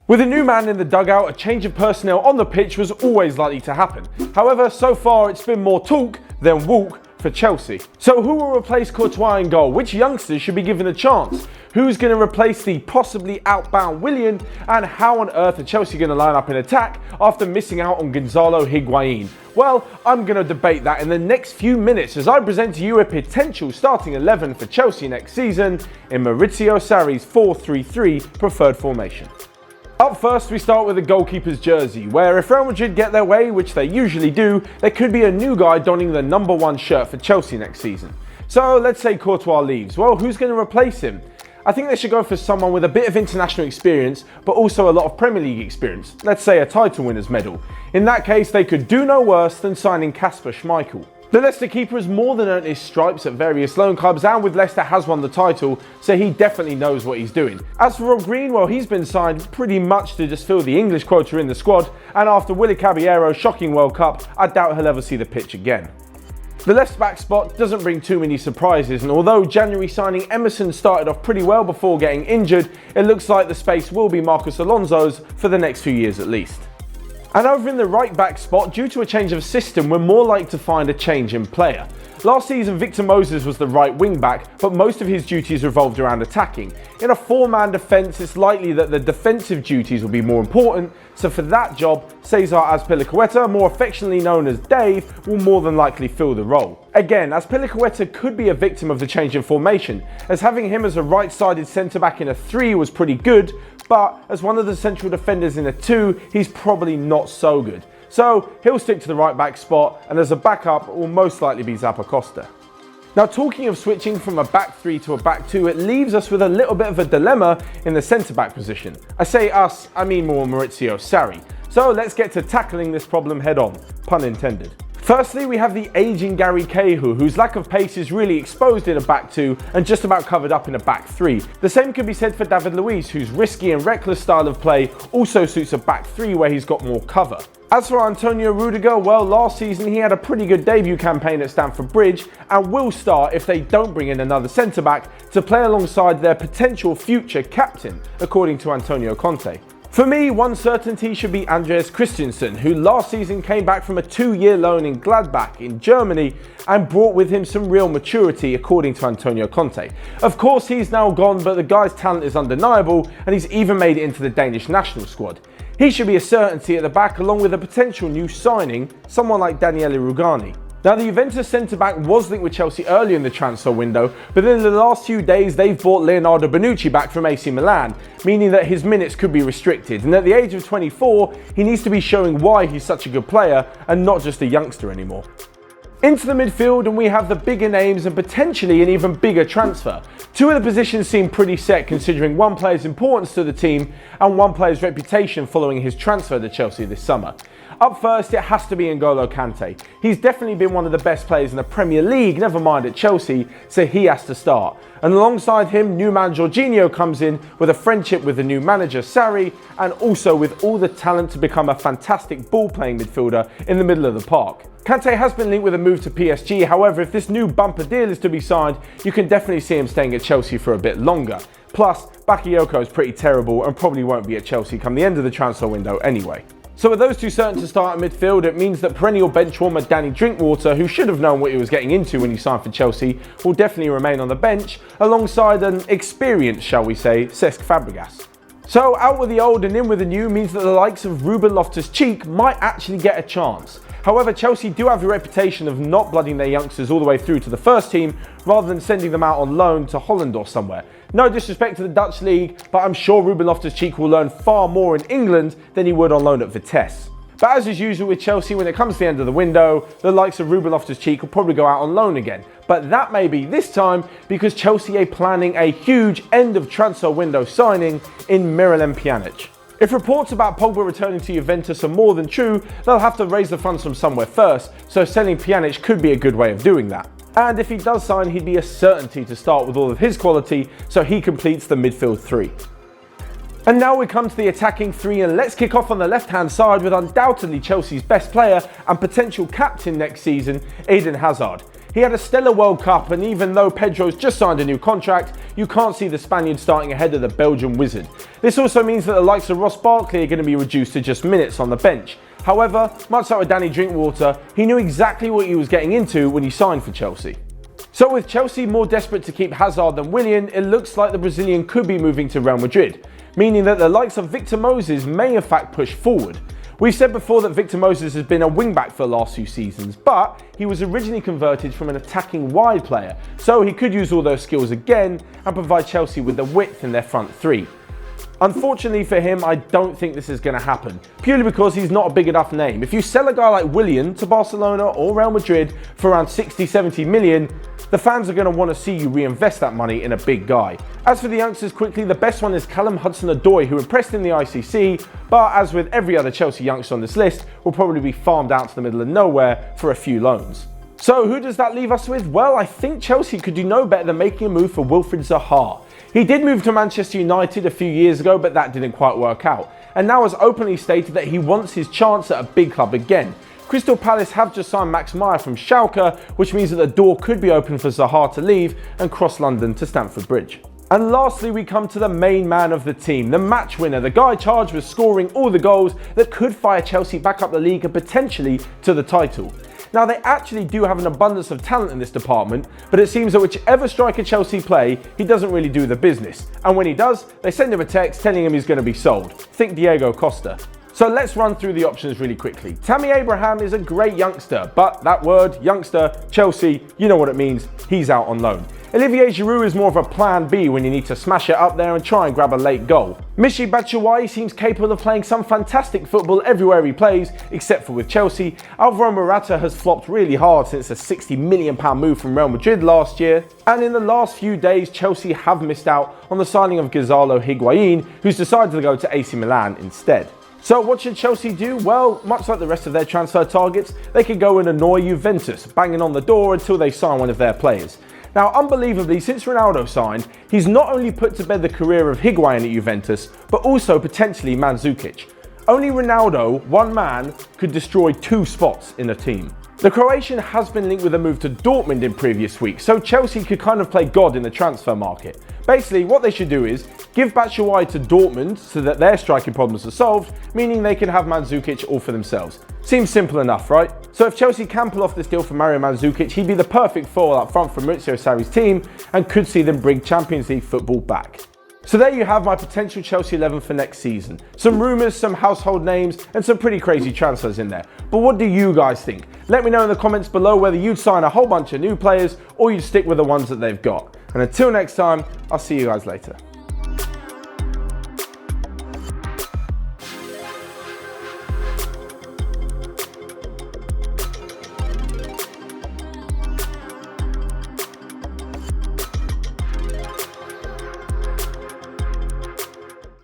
With a new man in the dugout, a change of personnel on the pitch was always likely to happen. However, so far it's been more talk than walk for Chelsea. So who will replace Courtois in goal? Which youngsters should be given a chance? Who's going to replace the possibly outbound Willian? And how on earth are Chelsea going to line up in attack after missing out on Gonzalo Higuain? Well, I'm going to debate that in the next few minutes as I present to you a potential starting 11 for Chelsea next season in Maurizio Sarri's 4-3-3 preferred formation. Up first, we start with the goalkeeper's jersey, where if Real Madrid get their way, which they usually do, there could be a new guy donning the number 1 shirt for Chelsea next season. So let's say Courtois leaves. Well, who's going to replace him? I think they should go for someone with a bit of international experience, but also a lot of Premier League experience. Let's say a title winner's medal. In that case, they could do no worse than signing Kasper Schmeichel. The Leicester keeper has more than earned his stripes at various loan clubs, and with Leicester has won the title, so he definitely knows what he's doing. As for Rob Green, well, he's been signed pretty much to just fill the English quota in the squad, and after Willy Caballero's shocking World Cup, I doubt he'll ever see the pitch again. The left back spot doesn't bring too many surprises, and although January signing Emerson started off pretty well before getting injured, it looks like the space will be Marcos Alonso's for the next few years at least. And over in the right back spot, due to a change of system, we're more likely to find a change in player. Last season, Victor Moses was the right wing back, but most of his duties revolved around attacking. In a 4-man defence, it's likely that the defensive duties will be more important, so for that job, Cesar Azpilicueta, more affectionately known as Dave, will more than likely fill the role. Again, Azpilicueta could be a victim of the change in formation, as having him as a right-sided centre-back in a 3 was pretty good, but as one of the central defenders in a 2, he's probably not so good. So he'll stick to the right back spot, and as a backup, it will most likely be Zappacosta. Now, talking of switching from a back 3 to a back 2, it leaves us with a little bit of a dilemma in the centre back position. I say us, I mean more Maurizio Sarri. So let's get to tackling this problem head on, pun intended. Firstly, we have the aging Gary Cahill, whose lack of pace is really exposed in a back 2 and just about covered up in a back 3. The same could be said for David Luiz, whose risky and reckless style of play also suits a back 3 where he's got more cover. As for Antonio Rudiger, well, last season he had a pretty good debut campaign at Stamford Bridge and will start if they don't bring in another centre-back to play alongside their potential future captain, according to Antonio Conte. For me, one certainty should be Andreas Christensen, who last season came back from a 2-year loan in Gladbach in Germany and brought with him some real maturity, according to Antonio Conte. Of course, he's now gone, but the guy's talent is undeniable, and he's even made it into the Danish national squad. He should be a certainty at the back, along with a potential new signing, someone like Daniele Rugani. Now, the Juventus centre-back was linked with Chelsea early in the transfer window, but in the last few days they've brought Leonardo Bonucci back from AC Milan, meaning that his minutes could be restricted, and at the age of 24, he needs to be showing why he's such a good player and not just a youngster anymore. Into the midfield, and we have the bigger names and potentially an even bigger transfer. 2 of the positions seem pretty set considering one player's importance to the team and one player's reputation following his transfer to Chelsea this summer. Up first, it has to be N'Golo Kante. He's definitely been one of the best players in the Premier League, never mind at Chelsea, so he has to start. And alongside him, new man Jorginho comes in with a friendship with the new manager Sarri, and also with all the talent to become a fantastic ball-playing midfielder in the middle of the park. Kante has been linked with a move to PSG, however, if this new bumper deal is to be signed, you can definitely see him staying at Chelsea for a bit longer. Plus, Bakayoko is pretty terrible and probably won't be at Chelsea come the end of the transfer window anyway. So with those 2 certain to start at midfield, it means that perennial bench warmer Danny Drinkwater, who should have known what he was getting into when he signed for Chelsea, will definitely remain on the bench, alongside an experienced, shall we say, Cesc Fabregas. So out with the old and in with the new means that the likes of Ruben Loftus-Cheek might actually get a chance. However, Chelsea do have a reputation of not blooding their youngsters all the way through to the first team, rather than sending them out on loan to Holland or somewhere. No disrespect to the Dutch league, but I'm sure Ruben Loftus-Cheek will learn far more in England than he would on loan at Vitesse. But as is usual with Chelsea, when it comes to the end of the window, the likes of Ruben Loftus-Cheek will probably go out on loan again. But that may be this time because Chelsea are planning a huge end of transfer window signing in Miralem Pjanic. If reports about Pogba returning to Juventus are more than true, they'll have to raise the funds from somewhere first, so selling Pjanic could be a good way of doing that. And if he does sign, he'd be a certainty to start with all of his quality, so he completes the midfield 3. And now we come to the attacking 3, and let's kick off on the left-hand side with undoubtedly Chelsea's best player and potential captain next season, Eden Hazard. He had a stellar World Cup, and even though Pedro's just signed a new contract, you can't see the Spaniard starting ahead of the Belgian wizard. This also means that the likes of Ross Barkley are going to be reduced to just minutes on the bench. However, much like with Danny Drinkwater, he knew exactly what he was getting into when he signed for Chelsea. So with Chelsea more desperate to keep Hazard than Willian, it looks like the Brazilian could be moving to Real Madrid, meaning that the likes of Victor Moses may in fact push forward. We've said before that Victor Moses has been a wingback for the last few seasons, but he was originally converted from an attacking wide player, so he could use all those skills again and provide Chelsea with the width in their front three. Unfortunately for him, I don't think this is going to happen, purely because he's not a big enough name. If you sell a guy like Willian to Barcelona or Real Madrid for around 60-70 million, the fans are going to want to see you reinvest that money in a big guy. As for the youngsters quickly, the best one is Callum Hudson-Odoi, who impressed in the ICC, but as with every other Chelsea youngster on this list, will probably be farmed out to the middle of nowhere for a few loans. So who does that leave us with? Well, I think Chelsea could do no better than making a move for Wilfried Zaha. He did move to Manchester United a few years ago, but that didn't quite work out, and now has openly stated that he wants his chance at a big club again. Crystal Palace have just signed Max Meyer from Schalke, which means that the door could be open for Zaha to leave and cross London to Stamford Bridge. And lastly, we come to the main man of the team, the match winner, the guy charged with scoring all the goals that could fire Chelsea back up the league and potentially to the title. Now, they actually do have an abundance of talent in this department, but it seems that whichever striker Chelsea play, he doesn't really do the business. And when he does, they send him a text telling him he's going to be sold. Think Diego Costa. So let's run through the options really quickly. Tammy Abraham is a great youngster, but that word, youngster, Chelsea, you know what it means, he's out on loan. Olivier Giroud is more of a plan B when you need to smash it up there and try and grab a late goal. Michy Batshuayi seems capable of playing some fantastic football everywhere he plays, except for with Chelsea. Alvaro Morata has flopped really hard since a £60 million move from Real Madrid last year. And in the last few days, Chelsea have missed out on the signing of Gonzalo Higuain, who's decided to go to AC Milan instead. So what should Chelsea do? Well, much like the rest of their transfer targets, they could go and annoy Juventus, banging on the door until they sign one of their players. Now, unbelievably, since Ronaldo signed, he's not only put to bed the career of Higuain at Juventus, but also potentially Mandžukić. Only Ronaldo, one man, could destroy two spots in a team. The Croatian has been linked with a move to Dortmund in previous weeks, so Chelsea could kind of play God in the transfer market. Basically, what they should do is give Batshuayi to Dortmund so that their striking problems are solved, meaning they can have Mandžukić all for themselves. Seems simple enough, right? So if Chelsea can pull off this deal for Mario Mandžukić, he'd be the perfect foil up front for Maurizio Sarri's team and could see them bring Champions League football back. So there you have my potential Chelsea 11 for next season. Some rumours, some household names, and some pretty crazy transfers in there. But what do you guys think? Let me know in the comments below whether you'd sign a whole bunch of new players or you'd stick with the ones that they've got. And until next time, I'll see you guys later.